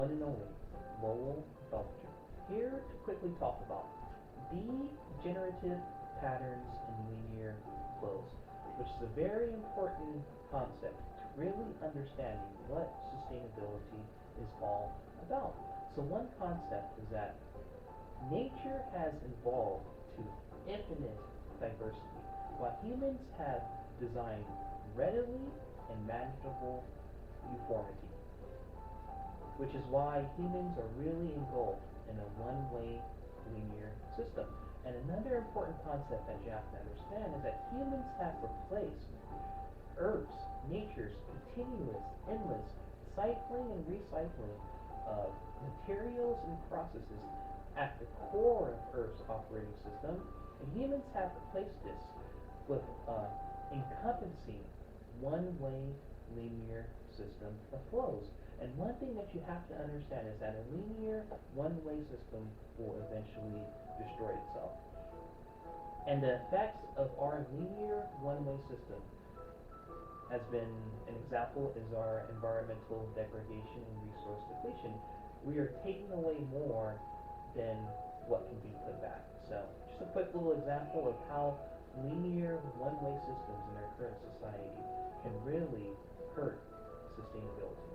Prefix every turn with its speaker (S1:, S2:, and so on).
S1: one and only Lowell Belcher, here to quickly talk about degenerative patterns and linear flows, which is a very important concept to really understanding what sustainability is all about. So one concept is that nature has evolved to infinite diversity, while humans have designed readily and manageable uniformity, which is why humans are really engulfed in a one-way linear system. And another important concept that you have to understand is that humans have replaced Earth's, nature's continuous, endless cycling and recycling of materials and processes at the core of Earth's operating system, and humans have replaced this with encompassing one-way linear system of flows. And one thing that you have to understand is that a linear one-way system will eventually destroy itself. And the effects of our linear one-way system has been, an example is our environmental degradation and resource depletion. We are taking away more than what can be put back. So just a quick little example of how linear one-way systems in our current society can really hurt sustainability.